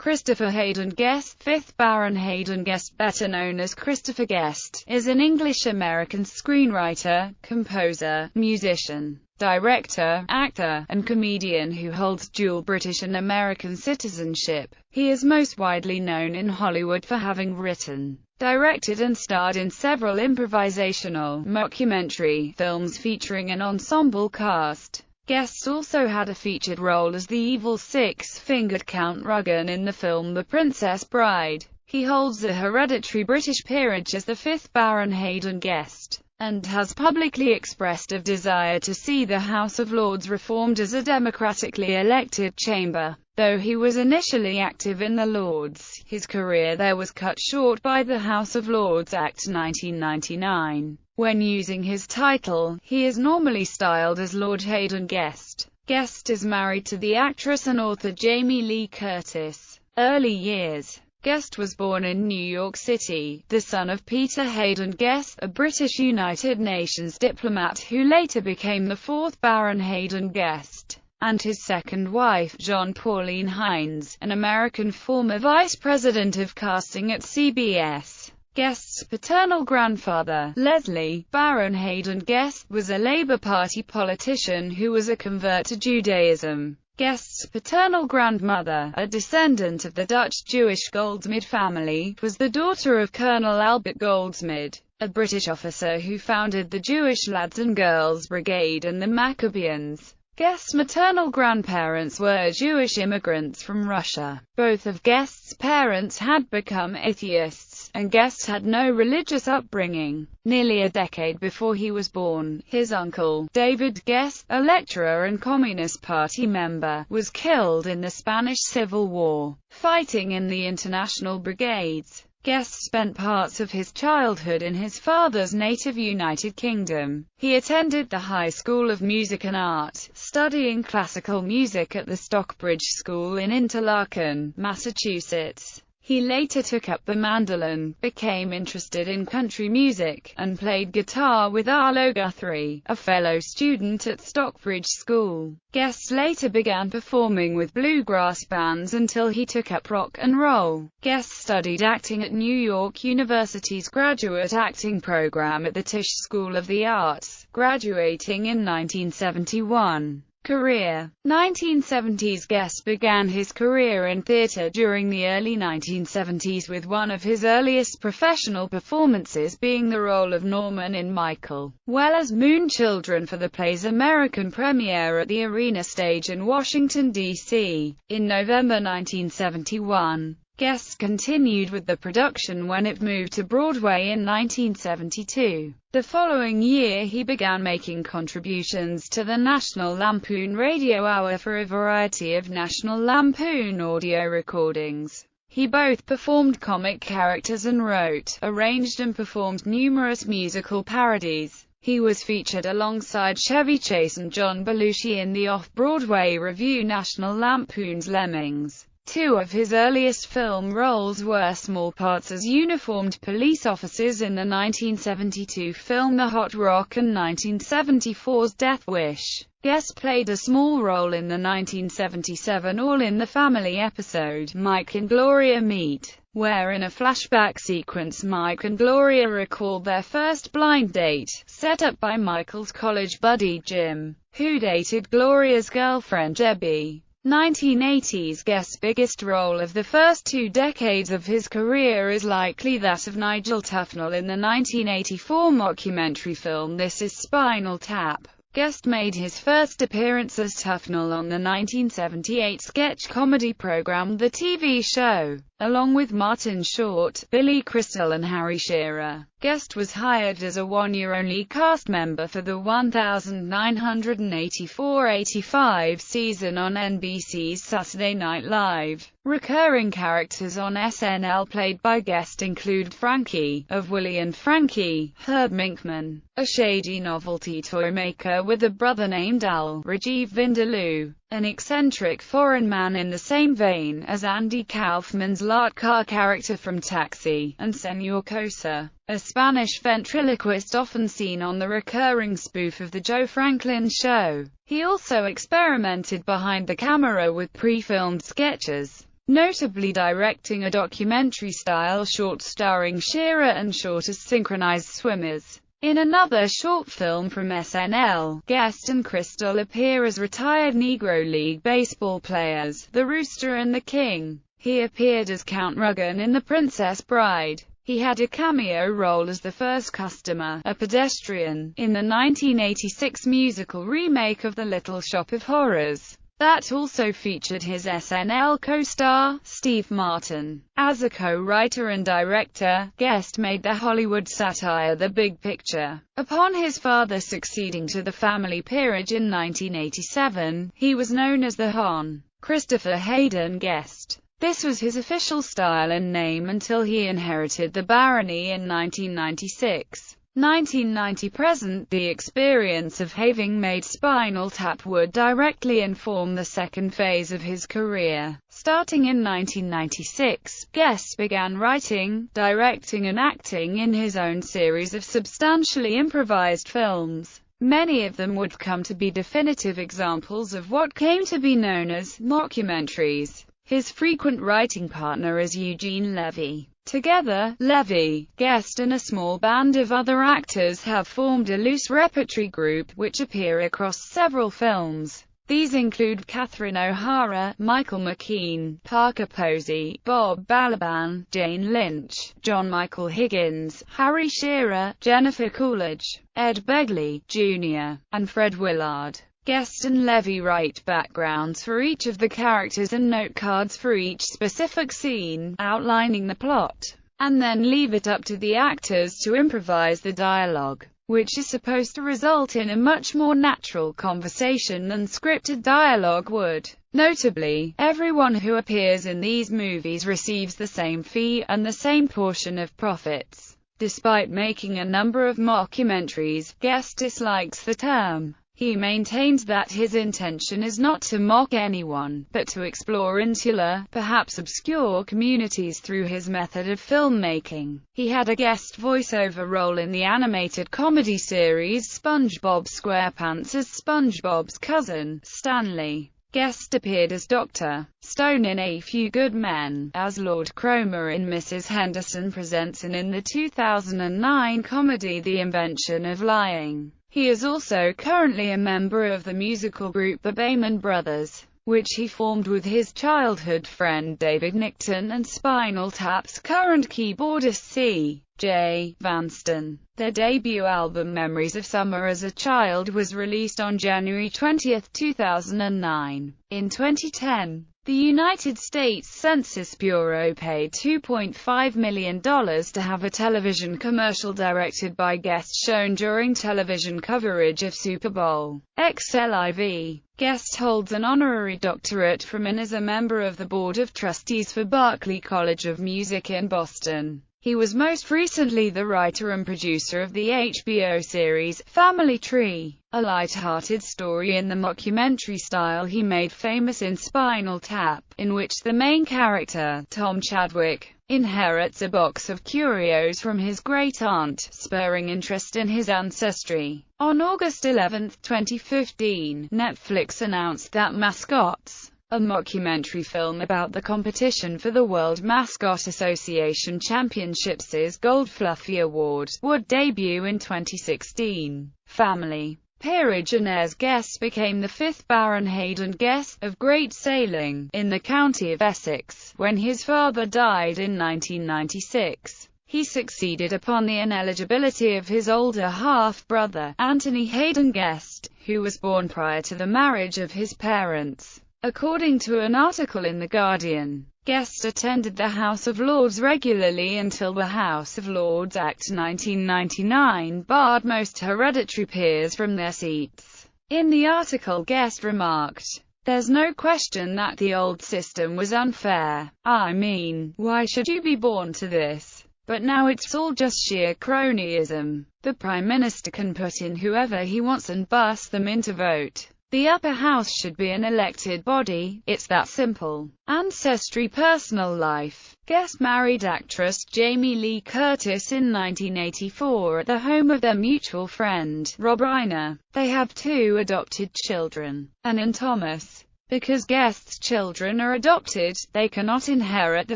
Christopher Hayden Guest, 5th Baron Hayden Guest, better known as Christopher Guest, is an English-American screenwriter, composer, musician, director, actor, and comedian who holds dual British and American citizenship. He is most widely known in Hollywood for having written, directed and starred in several improvisational, mockumentary films featuring an ensemble cast. Guest also had a featured role as the evil six-fingered Count Rugen in the film The Princess Bride. He holds the hereditary British peerage as the 5th Baron Hayden Guest, and has publicly expressed a desire to see the House of Lords reformed as a democratically elected chamber. Though he was initially active in the Lords, his career there was cut short by the House of Lords Act 1999. When using his title, he is normally styled as Lord Hayden Guest. Guest is married to the actress and author Jamie Lee Curtis. Early years. Guest was born in New York City, the son of Peter Hayden Guest, a British United Nations diplomat who later became the 4th Baron Hayden Guest, and his second wife, John Pauline Hines, an American former vice president of casting at CBS. Guest's paternal grandfather, Leslie Baron Hayden Guest, was a Labour Party politician who was a convert to Judaism. Guest's paternal grandmother, a descendant of the Dutch Jewish Goldsmid family, was the daughter of Colonel Albert Goldsmid, a British officer who founded the Jewish Lads and Girls Brigade and the Maccabeans. Guest's maternal grandparents were Jewish immigrants from Russia. Both of Guest's parents had become atheists, and Guest had no religious upbringing. Nearly a decade before he was born, his uncle, David Guest, a lecturer and Communist Party member, was killed in the Spanish Civil War, fighting in the international brigades. Guest spent parts of his childhood in his father's native United Kingdom. He attended the High School of Music and Art, studying classical music at the Stockbridge School in Interlaken, Massachusetts. He later took up the mandolin, became interested in country music, and played guitar with Arlo Guthrie, a fellow student at Stockbridge School. Guest later began performing with bluegrass bands until he took up rock and roll. Guest studied acting at New York University's graduate acting program at the Tisch School of the Arts, graduating in 1971. Career. 1970s. Guest began his career in theatre during the early 1970s, with one of his earliest professional performances being the role of Norman in Michael Weller's Moon Children for the play's American premiere at the Arena Stage in Washington, D.C. In November 1971. Guest continued with the production when it moved to Broadway in 1972. The following year he began making contributions to the National Lampoon Radio Hour for a variety of National Lampoon audio recordings. He both performed comic characters and wrote, arranged and performed numerous musical parodies. He was featured alongside Chevy Chase and John Belushi in the off-Broadway revue National Lampoon's Lemmings. Two of his earliest film roles were small parts as uniformed police officers in the 1972 film The Hot Rock and 1974's Death Wish. Guest played a small role in the 1977 All in the Family episode, Mike and Gloria Meet, where in a flashback sequence Mike and Gloria recalled their first blind date, set up by Michael's college buddy Jim, who dated Gloria's girlfriend Debbie. 1980s. Guest's biggest role of the first 2 decades of his career is likely that of Nigel Tufnell in the 1984 mockumentary film This Is Spinal Tap. Guest made his first appearance as Tufnell on the 1978 sketch comedy program The TV Show, along with Martin Short, Billy Crystal and Harry Shearer. Guest was hired as a one-year-only cast member for the 1984-85 season on NBC's Saturday Night Live. Recurring characters on SNL played by Guest include Frankie, of Willie and Frankie, Herb Minkman, a shady novelty toy maker with a brother named Al, Rajiv Vindaloo, an eccentric foreign man in the same vein as Andy Kaufman's Lart Carr character from Taxi, and Senor Cosa, a Spanish ventriloquist often seen on the recurring spoof of The Joe Franklin Show. He also experimented behind the camera with pre-filmed sketches. notably directing a documentary-style short starring Shearer and Short as synchronized swimmers. In another short film from SNL, Guest and Crystal appear as retired Negro League baseball players, The Rooster and the King. He appeared as Count Ruggin in The Princess Bride. He had a cameo role as the first customer, a pedestrian, in the 1986 musical remake of The Little Shop of Horrors. That also featured his SNL co-star, Steve Martin. As a co-writer and director, Guest made the Hollywood satire The Big Picture. Upon his father succeeding to the family peerage in 1987, he was known as the Hon. Christopher Hayden Guest. This was his official style and name until he inherited the barony in 1996. 1990-present, the experience of having made Spinal Tap would directly inform the second phase of his career. Starting in 1996, Guest began writing, directing and acting in his own series of substantially improvised films. Many of them would come to be definitive examples of what came to be known as mockumentaries. His frequent writing partner is Eugene Levy. Together, Levy, Guest and a small band of other actors have formed a loose repertory group, which appear across several films. These include Catherine O'Hara, Michael McKean, Parker Posey, Bob Balaban, Jane Lynch, John Michael Higgins, Harry Shearer, Jennifer Coolidge, Ed Begley, Jr., and Fred Willard. Guest and Levy write backgrounds for each of the characters and note cards for each specific scene, outlining the plot, and then leave it up to the actors to improvise the dialogue, which is supposed to result in a much more natural conversation than scripted dialogue would. Notably, everyone who appears in these movies receives the same fee, and the same portion of profits. Despite making a number of mockumentaries, Guest dislikes the term. He maintains that his intention is not to mock anyone, but to explore insular, perhaps obscure communities through his method of filmmaking. He had a guest voiceover role in the animated comedy series SpongeBob SquarePants as SpongeBob's cousin, Stanley. Guest appeared as Dr. Stone in A Few Good Men, as Lord Cromer in Mrs. Henderson Presents and in the 2009 comedy The Invention of Lying. He is also currently a member of the musical group The Bayman Brothers, which he formed with his childhood friend David Nickton and Spinal Tap's current keyboardist C.J. Vanston. Their debut album Memories of Summer as a Child was released on January 20, 2009. In 2010, the United States Census Bureau paid $2.5 million to have a television commercial directed by Guest shown during television coverage of Super Bowl XLIV. Guest holds an honorary doctorate from and is a member of the Board of Trustees for Berklee College of Music in Boston. He was most recently the writer and producer of the HBO series Family Tree, a light-hearted story in the mockumentary style he made famous in Spinal Tap, in which the main character, Tom Chadwick, inherits a box of curios from his great-aunt, spurring interest in his ancestry. On August 11, 2015, Netflix announced that Mascots, a mockumentary film about the competition for the World Mascot Association Championships' Gold Fluffy Award, would debut in 2016. Family peerage and heirs. Guest became the 5th Baron Hayden Guest, of Great Sailing, in the county of Essex, when his father died in 1996. He succeeded upon the ineligibility of his older half-brother, Anthony Hayden Guest, who was born prior to the marriage of his parents. According to an article in The Guardian, Guest attended the House of Lords regularly until the House of Lords Act 1999 barred most hereditary peers from their seats. In the article, Guest remarked, "There's no question that the old system was unfair. I mean, why should you be born to this? But now it's all just sheer cronyism. The Prime Minister can put in whoever he wants and bust them into vote. The upper house should be an elected body, it's that simple." Ancestry. Personal life. Guest married actress Jamie Lee Curtis in 1984 at the home of their mutual friend, Rob Reiner. They have 2 adopted children, Anne and Thomas. Because Guest's children are adopted, they cannot inherit the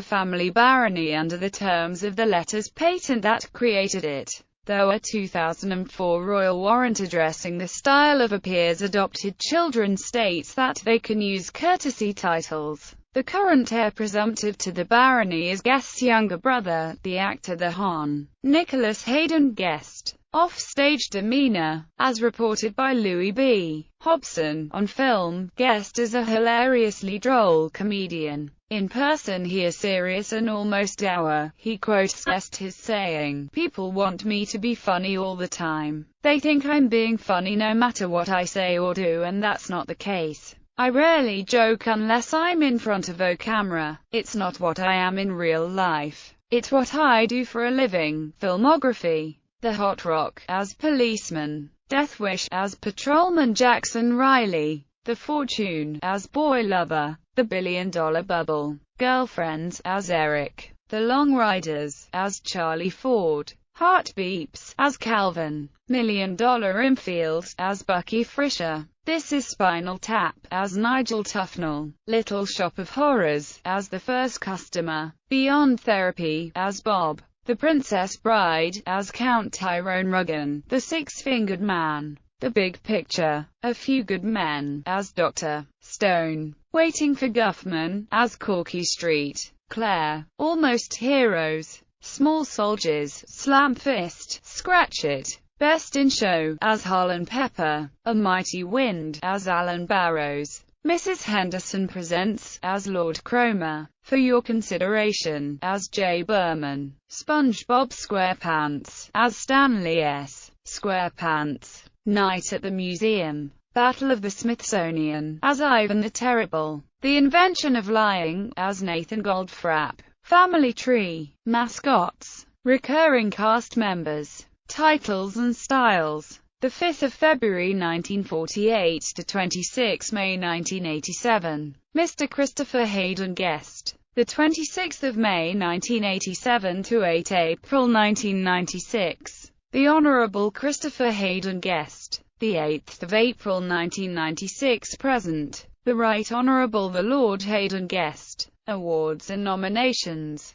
family barony under the terms of the letter's patent that created it. Though a 2004 royal warrant addressing the style of a peer's adopted children states that they can use courtesy titles. The current heir presumptive to the barony is Guest's younger brother, the actor the Hon. Nicholas Hayden Guest. Off-stage demeanor. As reported by Louis B. Hobson, on film, Guest is a hilariously droll comedian. In person he is serious and almost dour. He quotes Guest as saying, "People want me to be funny all the time. They think I'm being funny no matter what I say or do, and that's not the case. I rarely joke unless I'm in front of a camera. It's not what I am in real life. It's what I do for a living." Filmography. The Hot Rock, as policeman. Death Wish, as patrolman Jackson Riley. The Fortune, as boy lover. The $1 Billion Bubble. Girlfriends, as Eric. The Long Riders, as Charlie Ford. Heart Beeps, as Calvin. $1 Million Infield, as Bucky Fisher. This Is Spinal Tap, as Nigel Tufnell. Little Shop of Horrors, as the first customer. Beyond Therapy, as Bob. The Princess Bride, as Count Tyrone Ruggin. The Six-Fingered Man. The Big Picture. A Few Good Men, as Dr. Stone. Waiting for Guffman, as Corky Street. Claire. Almost Heroes. Small Soldiers, Slam Fist, Scratch It. Best in Show, as Harlan Pepper. A Mighty Wind, as Alan Barrows. Mrs. Henderson Presents, as Lord Cromer. For Your Consideration, as Jay Berman. SpongeBob SquarePants, as Stanley S. SquarePants. Night at the Museum. Battle of the Smithsonian, as Ivan the Terrible. The Invention of Lying, as Nathan Goldfrapp. Family Tree. Mascots. Recurring cast members. Titles and styles. The 5th of February 1948 to 26 May 1987. Mr. Christopher Hayden Guest. The 26th of May 1987 to 8 April 1996. The Honorable Christopher Hayden Guest. The 8th of April 1996 present. The Right Honorable the Lord Hayden Guest. Awards and nominations.